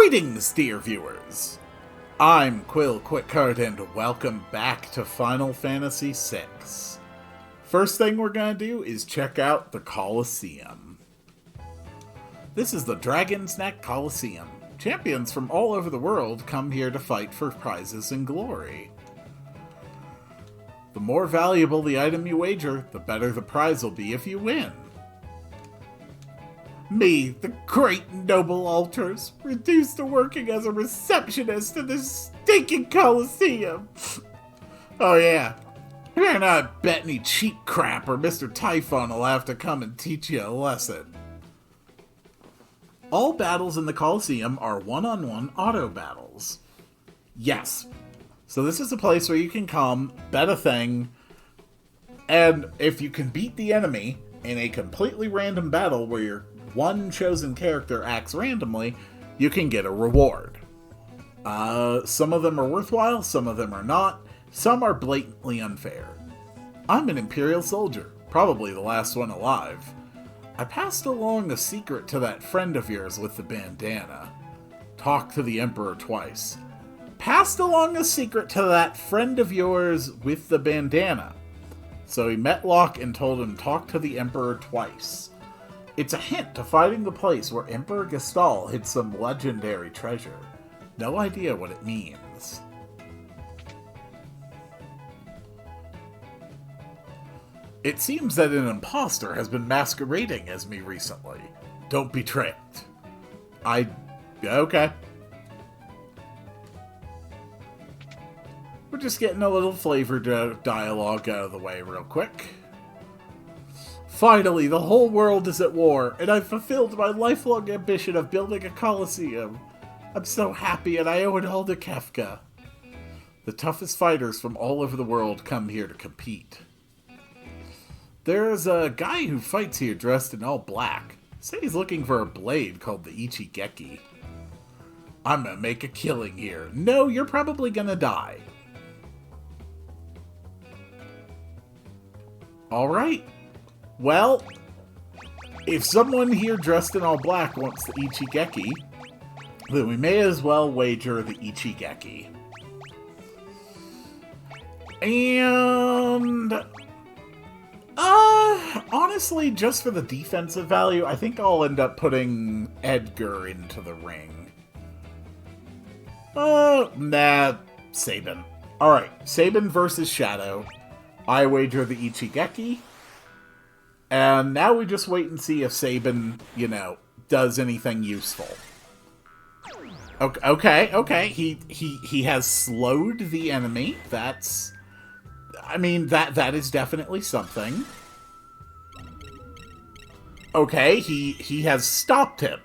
Greetings, dear viewers! I'm Quill Quickheart, and welcome back to Final Fantasy VI. First thing we're gonna do is check out the Colosseum. This is the Dragon's Neck Colosseum. Champions from all over the world come here to fight for prizes and glory. The more valuable the item you wager, the better the prize will be if you win. Me, the great noble altars, reduced to working as a receptionist in this stinking Colosseum. Oh yeah, you better not bet any cheap crap or Mr. Typhon will have to come and teach you a lesson. All battles in the Colosseum are one-on-one auto battles. Yes, so this is a place where you can come, bet a thing, and if you can beat the enemy in a completely random battle where your one chosen character acts randomly, you can get a reward. Some of them are worthwhile, some of them are not, some are blatantly unfair. I'm an Imperial soldier, probably the last one alive. I passed along a secret to that friend of yours with the bandana. Talked to the Emperor twice. Passed along a secret to that friend of yours with the bandana. So he met Locke and told him talk to the Emperor twice. It's a hint to finding the place where Emperor Gestal hid some legendary treasure. No idea what it means. It seems that an imposter has been masquerading as me recently. Don't be tricked. Okay. We're just getting a little flavored dialogue out of the way real quick. Finally, the whole world is at war, and I've fulfilled my lifelong ambition of building a Colosseum. I'm so happy, and I owe it all to Kefka. The toughest fighters from all over the world come here to compete. There's a guy who fights here dressed in all black. Say he's looking for a blade called the Ichigeki. I'm gonna make a killing here. No, you're probably gonna die. Alright. Well, if someone here dressed in all black wants the Ichigeki, then we may as well wager the Ichigeki. And honestly, just for the defensive value, I think I'll end up putting Edgar into the ring. Nah, Sabin. Alright, Sabin versus Shadow. I wager the Ichigeki. And now we just wait and see if Sabin, does anything useful. Okay. He has slowed the enemy. That is definitely something. Okay, he has stopped him.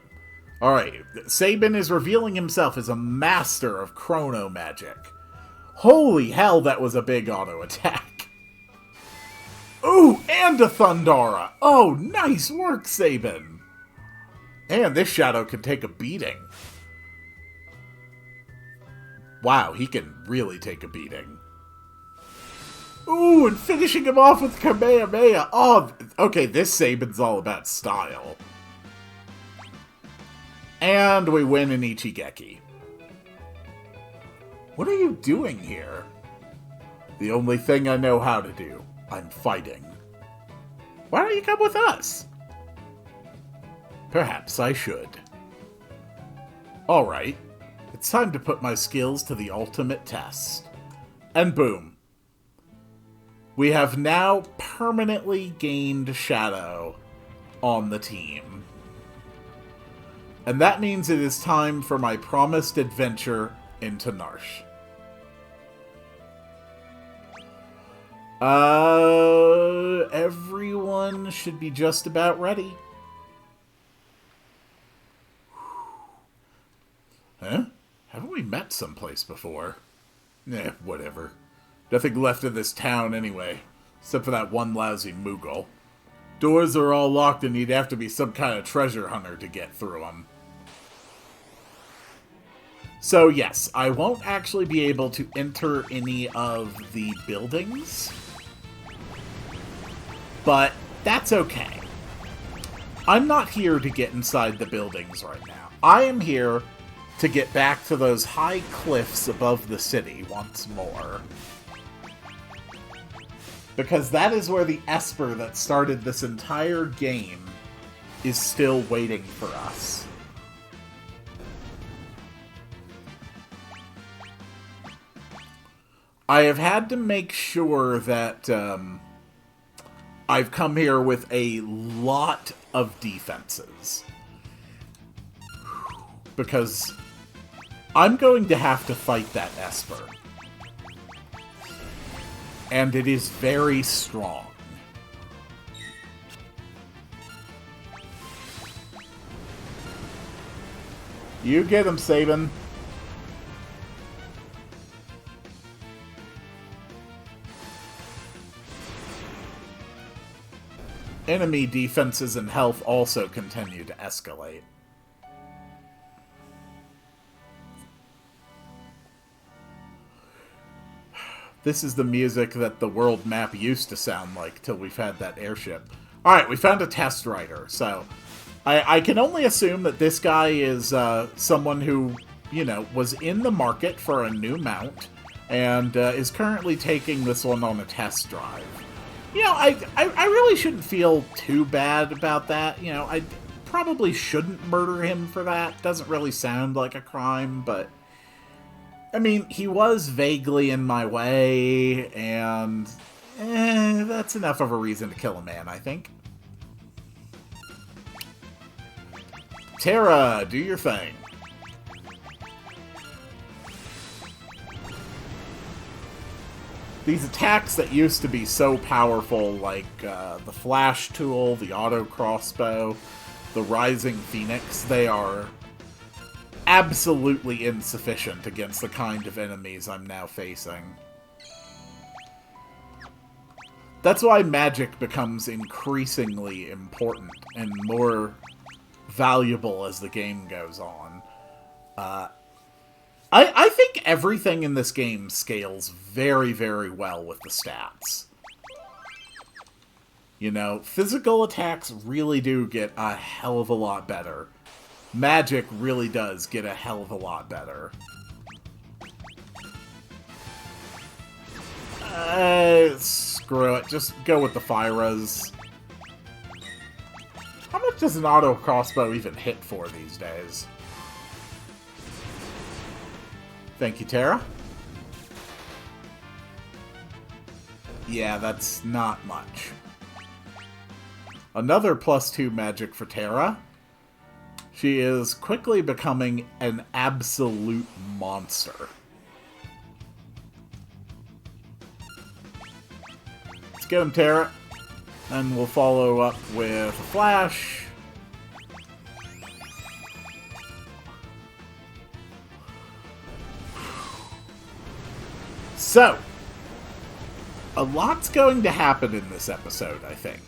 Alright, Sabin is revealing himself as a master of chrono magic. Holy hell, that was a big auto attack. Ooh, and a Thundara! Oh, nice work, Sabin! And this Shadow can take a beating. Wow, he can really take a beating. Ooh, and finishing him off with Kamehameha! Oh, okay, this Sabin's all about style. And we win an Ichigeki. What are you doing here? The only thing I know how to do. I'm fighting. Why don't you come with us? Perhaps I should. Alright, it's time to put my skills to the ultimate test. And boom. We have now permanently gained Shadow on the team. And that means it is time for my promised adventure into Narshe. Everyone should be just about ready. Huh? Haven't we met someplace before? Whatever. Nothing left of this town anyway, except for that one lousy Moogle. Doors are all locked and you'd have to be some kind of treasure hunter to get through them. So yes, I won't actually be able to enter any of the buildings. But that's okay. I'm not here to get inside the buildings right now. I am here to get back to those high cliffs above the city once more. Because that is where the Esper that started this entire game is still waiting for us. I have had to make sure that I've come here with a lot of defenses. Because I'm going to have to fight that Esper. And it is very strong. You get him, Sabin. Enemy defenses and health also continue to escalate. This is the music that the world map used to sound like till we've had that airship. Alright, we found a test rider, so I can only assume that this guy is someone who, you know, was in the market for a new mount and is currently taking this one on a test drive. You know, I really shouldn't feel too bad about that. You know, I probably shouldn't murder him for that. Doesn't really sound like a crime, but I mean, he was vaguely in my way, and that's enough of a reason to kill a man, I think. Terra, do your thing. These attacks that used to be so powerful, like the flash tool, the auto crossbow, the rising phoenix, they are absolutely insufficient against the kind of enemies I'm now facing. That's why magic becomes increasingly important and more valuable as the game goes on. I think everything in this game scales very, very well with the stats. You know, physical attacks really do get a hell of a lot better. Magic really does get a hell of a lot better. Screw it. Just go with the Fyras. How much does an auto crossbow even hit for these days? Thank you, Terra. Yeah, that's not much. Another +2 magic for Terra. She is quickly becoming an absolute monster. Let's get him, Terra. And we'll follow up with a flash. So, a lot's going to happen in this episode, I think.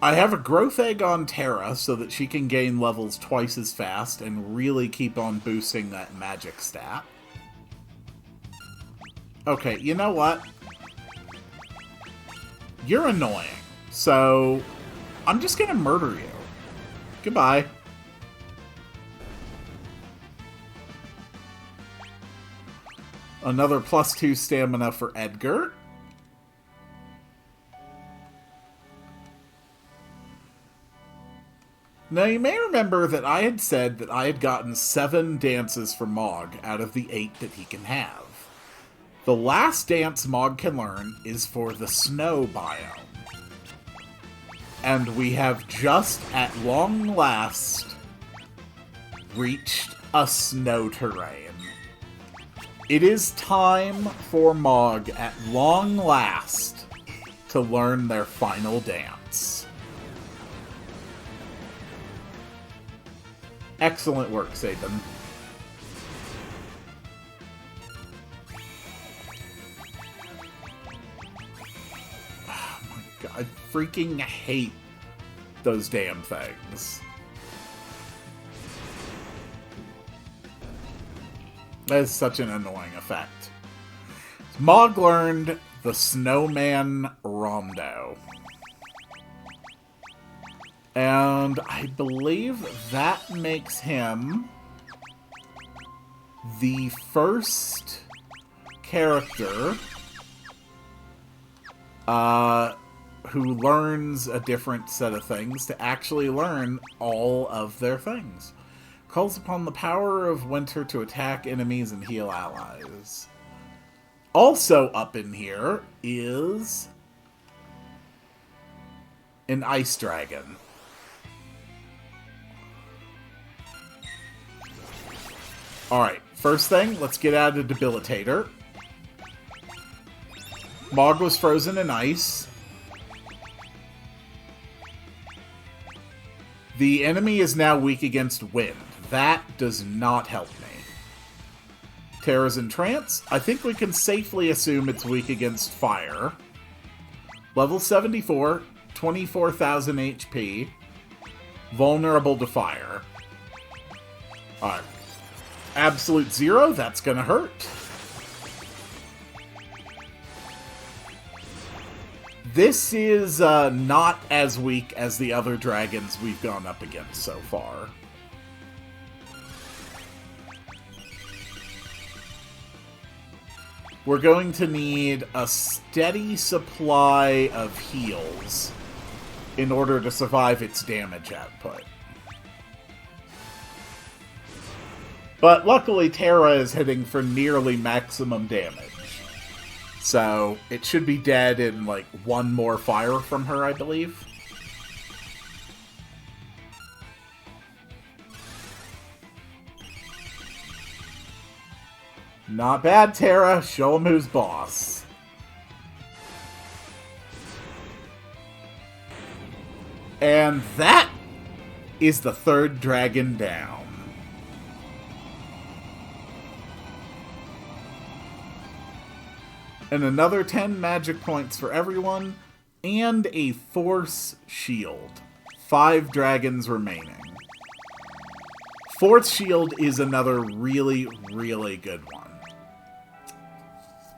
I have a growth egg on Terra so that she can gain levels twice as fast and really keep on boosting that magic stat. Okay, you know what? You're annoying, so I'm just gonna murder you. Goodbye. Another +2 stamina for Edgar. Now, you may remember that I had said that I had gotten 7 dances for Mog out of the 8 that he can have. The last dance Mog can learn is for the snow biome. And we have just, at long last, reached a snow terrain. It is time for Mog, at long last, to learn their final dance. Excellent work, Sabin. Oh my god, I freaking hate those damn things. That is such an annoying effect. Mog learned the Snowman Rondo. And I believe that makes him the first character who learns a different set of things to actually learn all of their things. Calls upon the power of winter to attack enemies and heal allies. Also up in here is an ice dragon. Alright, first thing, let's get out a debilitator. Mog was frozen in ice. The enemy is now weak against wind. That does not help me. Terra's in trance. I think we can safely assume it's weak against fire. Level 74, 24,000 HP. Vulnerable to fire. Alright. Absolute zero, that's gonna hurt. This is not as weak as the other dragons we've gone up against so far. We're going to need a steady supply of heals in order to survive its damage output. But luckily Terra is hitting for nearly maximum damage. So, it should be dead in, like, one more fire from her, I believe. Not bad, Terra. Show him who's boss. And that is the third dragon down. And another 10 magic points for everyone, and a force shield. 5 dragons remaining. Force shield is another really, really good one.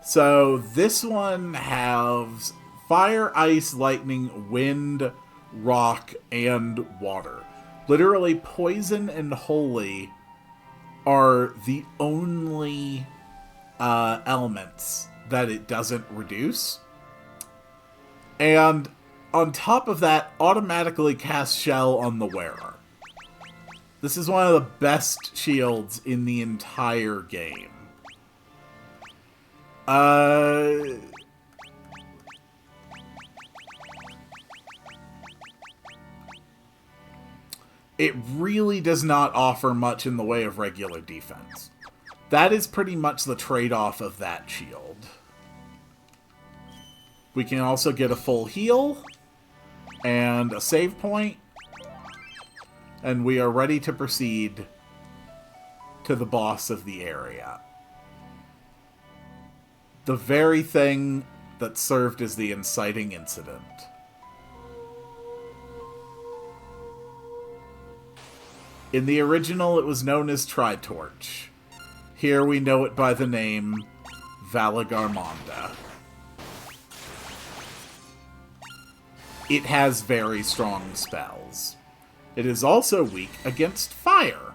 So this one has fire, ice, lightning, wind, rock, and water. Literally, poison and holy are the only elements that it doesn't reduce. And on top of that, automatically cast Shell on the wearer. This is one of the best shields in the entire game. It really does not offer much in the way of regular defense. That is pretty much the trade-off of that shield. We can also get a full heal and a save point, and we are ready to proceed to the boss of the area. The very thing that served as the inciting incident. In the original, it was known as Tritorch. Here we know it by the name Valagarmonda. It has very strong spells. It is also weak against fire.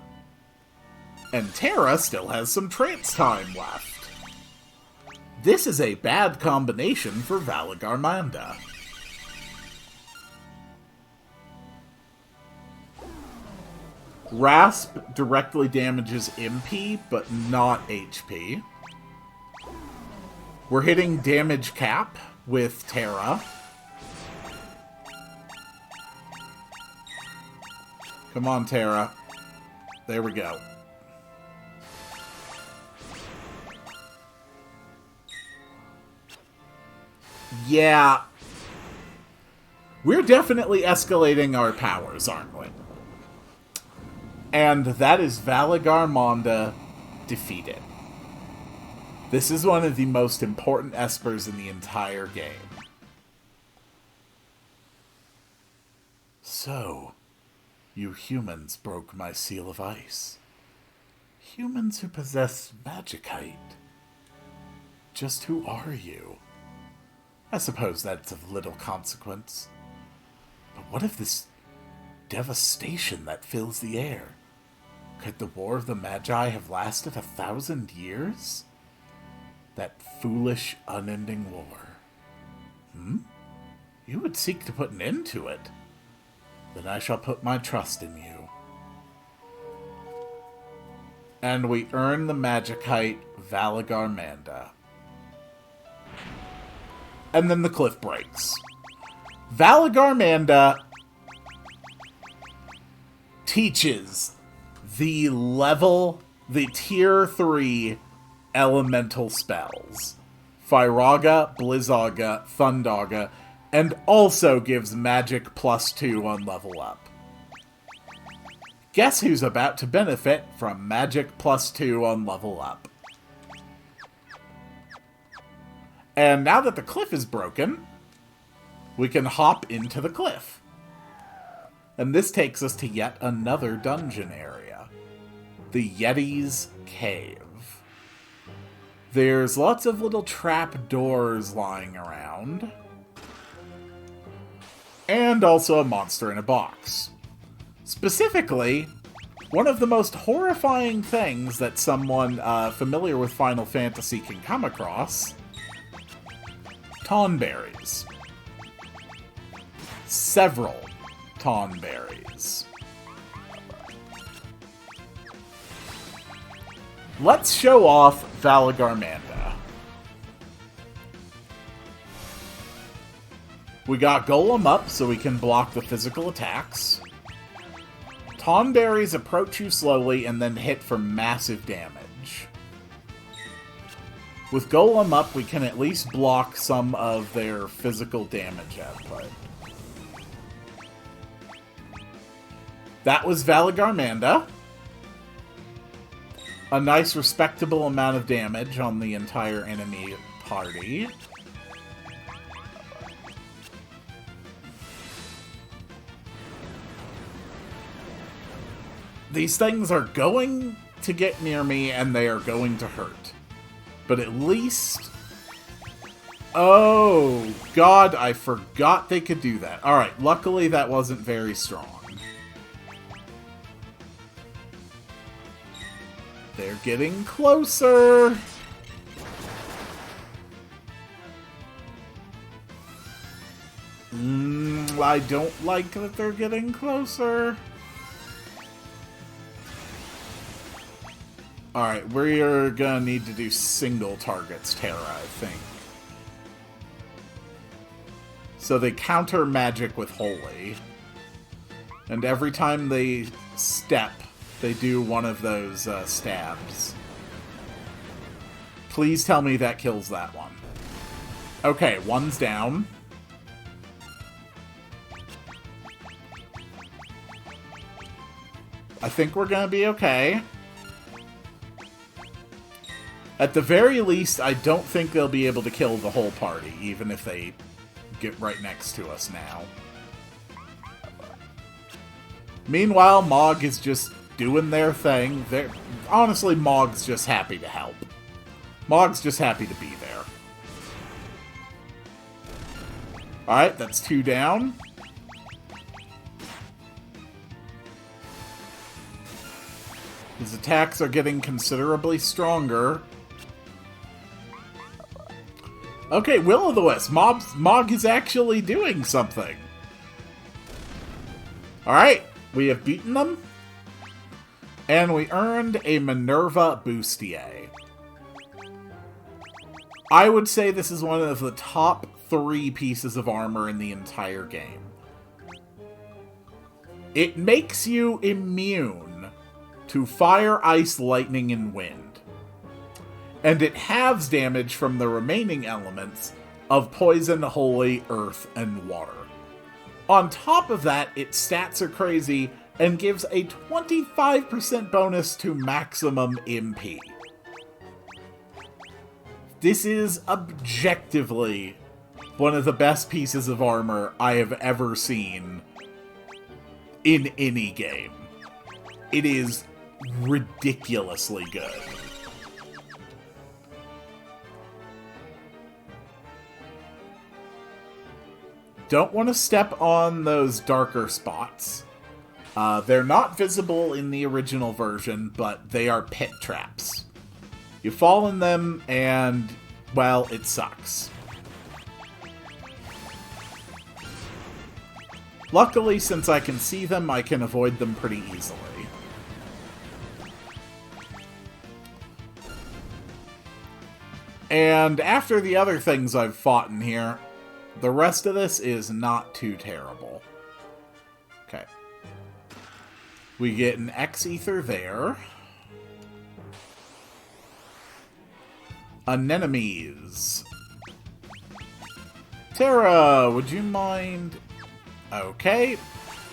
And Terra still has some trance time left. This is a bad combination for Valagarmonda. Grasp directly damages MP, but not HP. We're hitting damage cap with Terra. Come on, Terra. There we go. Yeah. We're definitely escalating our powers, aren't we? And that is Valagarmonda defeated. This is one of the most important espers in the entire game. So, you humans broke my seal of ice. Humans who possess magicite. Just who are you? I suppose that's of little consequence. But what if this devastation that fills the air. Could the War of the Magi have lasted 1,000 years? That foolish, unending war. You would seek to put an end to it. Then I shall put my trust in you. And we earn the Magicite Valagarmanda. And then the cliff breaks. Valagarmanda teaches the tier 3 elemental spells. Firaga, Blizzaga, Thundaga, and also gives magic +2 on level up. Guess who's about to benefit from magic +2 on level up? And now that the cliff is broken, we can hop into the cliff. And this takes us to yet another dungeon area. The Yeti's Cave. There's lots of little trap doors lying around. And also a monster in a box. Specifically, one of the most horrifying things that someone familiar with Final Fantasy can come across: Tonberries. Several Tonberries. Let's show off Valagarmanda. We got Golem up so we can block the physical attacks. Tonberries approach you slowly and then hit for massive damage. With Golem up, we can at least block some of their physical damage output. That was Valagarmanda. A nice, respectable amount of damage on the entire enemy party. These things are going to get near me, and they are going to hurt. But at least... Oh, God, I forgot they could do that. Alright, luckily that wasn't very strong. They're getting closer! I don't like that they're getting closer. Alright, we're gonna need to do single targets Terra, I think. So they counter magic with Holy. And every time they step, they do one of those stabs. Please tell me that kills that one. Okay, one's down. I think we're gonna be okay. At the very least, I don't think they'll be able to kill the whole party, even if they get right next to us now. Meanwhile, Mog is just doing their thing. Honestly, Mog's just happy to help. Mog's just happy to be there. Alright, that's 2 down. His attacks are getting considerably stronger. Okay, Will-O-The-Wisp. Mog is actually doing something. Alright, we have beaten them. And we earned a Minerva Bustier. I would say this is one of the top 3 pieces of armor in the entire game. It makes you immune to fire, ice, lightning, and wind. And it halves damage from the remaining elements of poison, holy, earth, and water. On top of that, its stats are crazy and gives a 25% bonus to maximum MP. This is objectively one of the best pieces of armor I have ever seen in any game. It is ridiculously good. Don't want to step on those darker spots. They're not visible in the original version, but they are pit traps. You fall in them, and, well, it sucks. Luckily, since I can see them, I can avoid them pretty easily. And after the other things I've fought in here, the rest of this is not too terrible. Okay. We get an X-Ether there. Anemones. Terra, would you mind... Okay.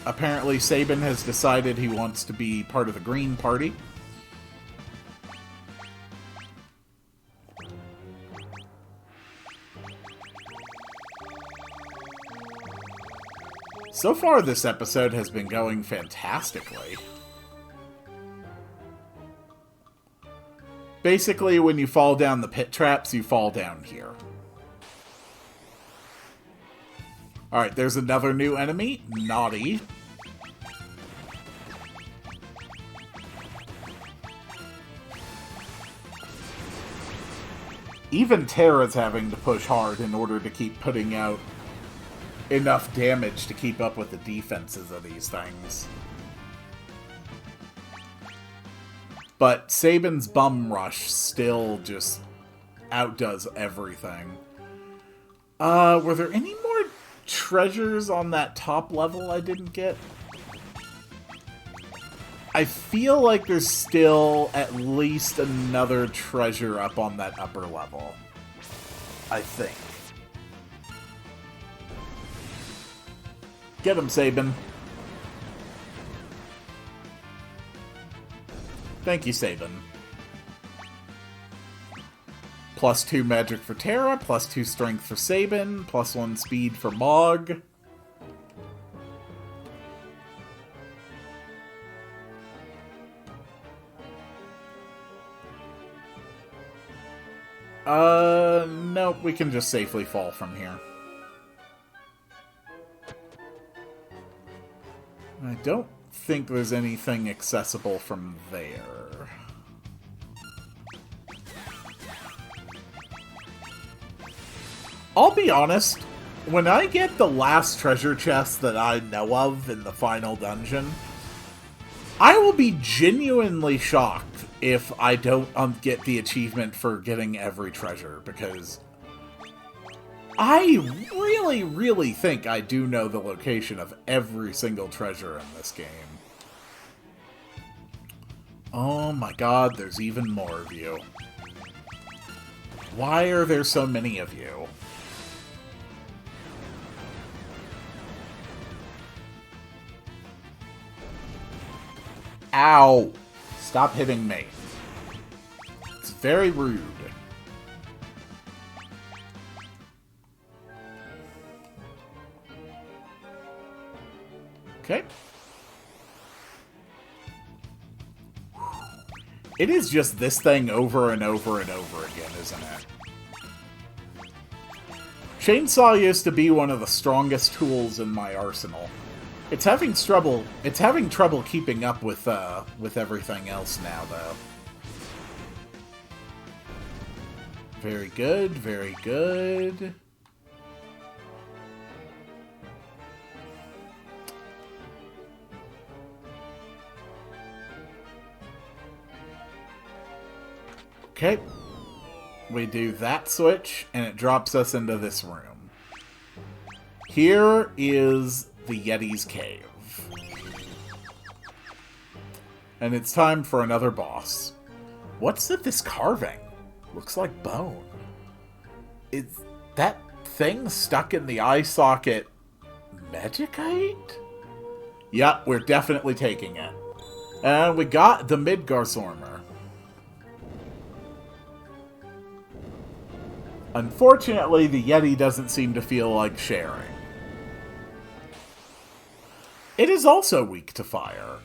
Apparently Sabin has decided he wants to be part of the Green Party. So far, this episode has been going fantastically. Basically, when you fall down the pit traps, you fall down here. Alright, there's another new enemy. Naughty. Even Terra's having to push hard in order to keep putting out enough damage to keep up with the defenses of these things. But Sabin's Bum Rush still just outdoes everything. Were there any more treasures on that top level I didn't get? I feel like there's still at least another treasure up on that upper level. I think. Get him, Sabin. Thank you, Sabin. +2 magic for Terra, +2 strength for Sabin, +1 speed for Mog. Nope, we can just safely fall from here. I don't think there's anything accessible from there. I'll be honest, when I get the last treasure chest that I know of in the final dungeon, I will be genuinely shocked if I don't get the achievement for getting every treasure, because I really, really think I do know the location of every single treasure in this game. Oh my god, there's even more of you. Why are there so many of you? Ow! Stop hitting me. It's very rude. Okay. It is just this thing over and over and over again, isn't it? Chainsaw used to be one of the strongest tools in my arsenal. It's having trouble keeping up with everything else now, though. Very good, very good. Okay. We do that switch, and it drops us into this room. Here is the Yeti's Cave. And it's time for another boss. What's with this carving? Looks like bone. Is that thing stuck in the eye socket Magicite? Yep, we're definitely taking it. And we got the Midgarsarmor. Unfortunately, the Yeti doesn't seem to feel like sharing. It is also weak to fire.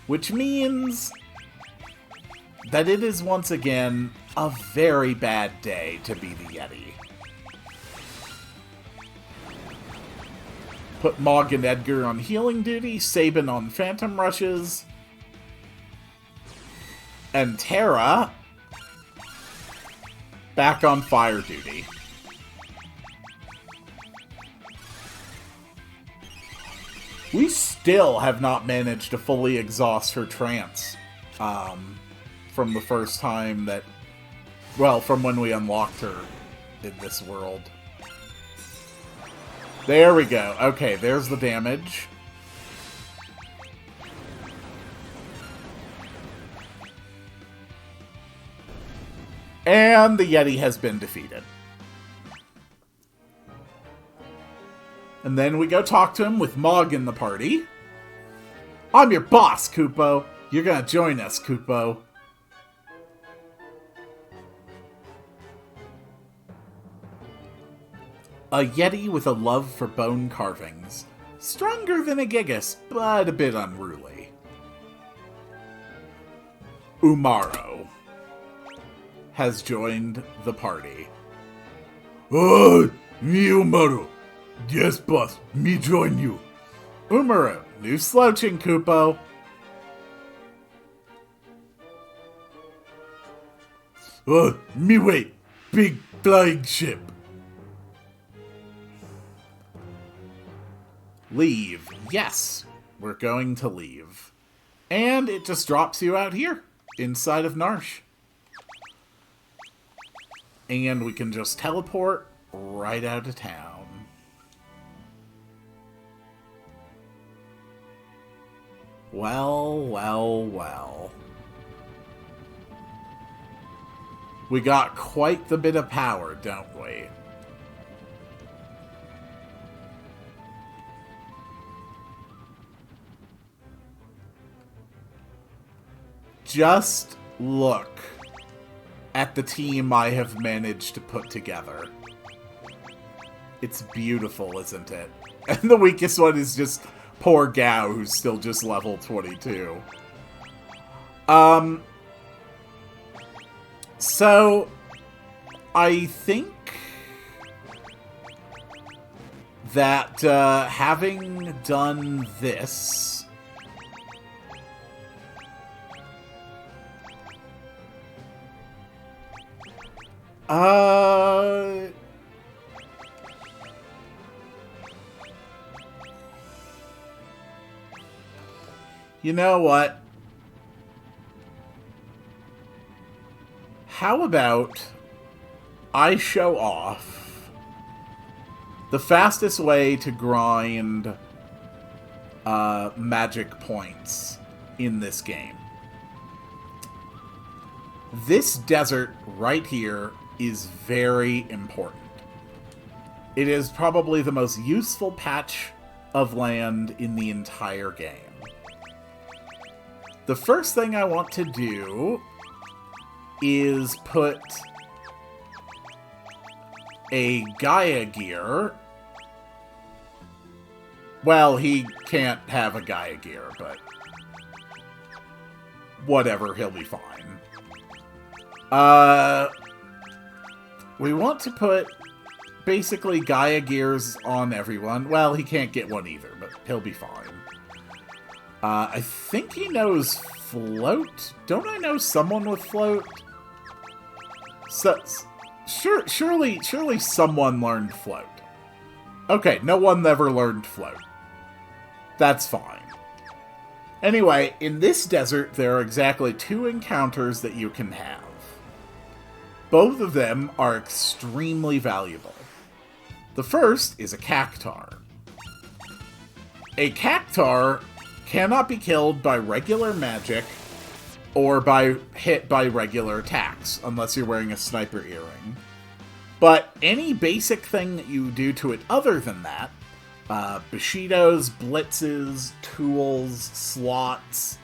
Which means that it is once again a very bad day to be the Yeti. Put Mog and Edgar on healing duty, Sabin on phantom rushes, and Terra back on fire duty. We still have not managed to fully exhaust her trance from the first time that... Well, from when we unlocked her in this world. There we go. Okay, there's the damage. And the Yeti has been defeated. And then we go talk to him with Mog in the party. I'm your boss, Kupo. You're gonna join us, Kupo. A Yeti with a love for bone carvings. Stronger than a Gigas, but a bit unruly. Umaro has joined the party. Oh, me Umaru. Yes, boss, me join you. Umaru, new slouching, Kupo. Me wait. Big flying ship. Leave. Yes, we're going to leave. And it just drops you out here, inside of Narshe. And we can just teleport right out of town. Well, well, well. We got quite the bit of power, don't we? Just look at the team I have managed to put together. It's beautiful, isn't it? And the weakest one is just poor Gao, who's still just level 22. So, I think that having done this... You know what? How about I show off the fastest way to grind magic points in this game. This desert right here is very important. It is probably the most useful patch of land in the entire game. The first thing I want to do is put a Gaia gear. Well, he can't have a Gaia gear, but whatever, he'll be fine. We want to put basically Gaia gears on everyone. Well, he can't get one either, but he'll be fine. I think he knows float. Don't I know someone with float? So, surely someone learned float. Okay, no one ever learned float. That's fine. Anyway, in this desert, there are exactly 2 encounters that you can have. Both of them are extremely valuable. The first is a cactar. A cactar cannot be killed by regular magic or hit by regular attacks, unless you're wearing a sniper earring. But any basic thing that you do to it other than that, Bushidos, blitzes, tools, slots,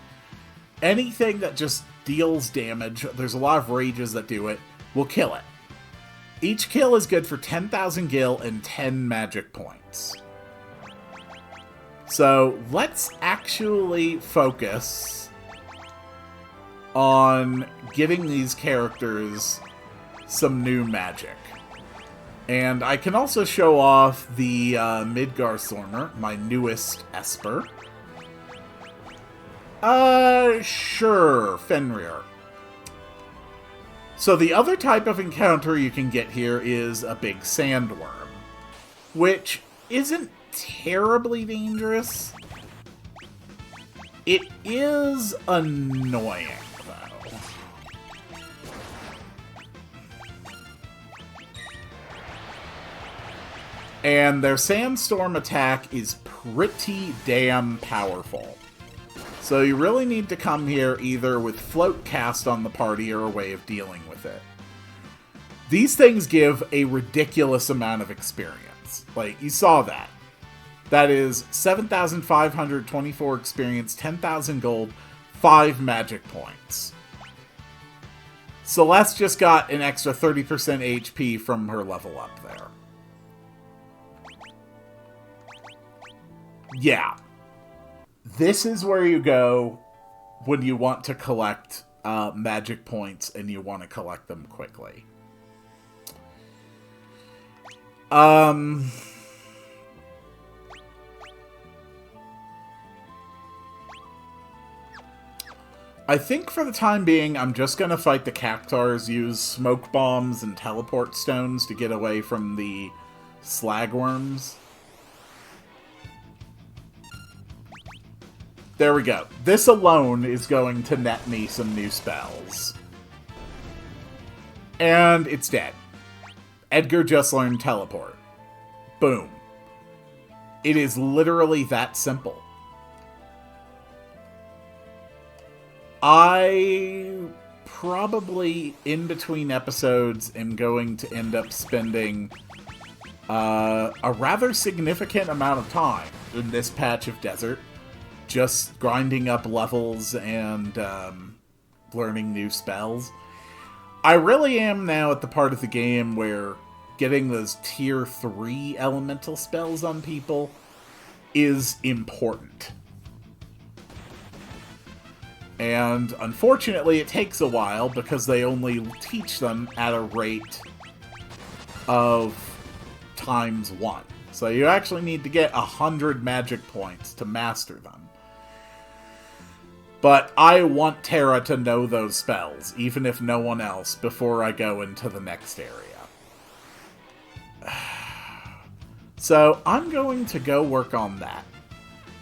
anything that just deals damage, there's a lot of rages that do it, will kill it. Each kill is good for 10,000 gil and 10 magic points. So let's actually focus on getting these characters some new magic. And I can also show off the Midgar Stormer, my newest Esper. Sure, Fenrir. So the other type of encounter you can get here is a big sandworm, which isn't terribly dangerous. It is annoying, though. And their sandstorm attack is pretty damn powerful. So you really need to come here either with float cast on the party or a way of dealing with it. These things give a ridiculous amount of experience. Like, you saw that. That is 7,524 experience, 10,000 gold, 5 magic points. Celeste just got an extra 30% HP from her level up there. Yeah. This is where you go when you want to collect magic points and you want to collect them quickly. I think for the time being, I'm just going to fight the Cactars, use smoke bombs and teleport stones to get away from the slagworms. There we go. This alone is going to net me some new spells. And it's dead. Edgar just learned teleport. Boom. It is literally that simple. I probably, in between episodes, am going to end up spending a rather significant amount of time in this patch of desert, just grinding up levels and learning new spells. I really am now at the part of the game where getting those tier 3 elemental spells on people is important. And unfortunately, it takes a while because they only teach them at a rate of ×1. So you actually need to get 100 magic points to master them. But I want Terra to know those spells, even if no one else, before I go into the next area. So I'm going to go work on that.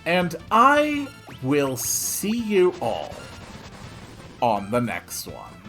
And I will see you all on the next one.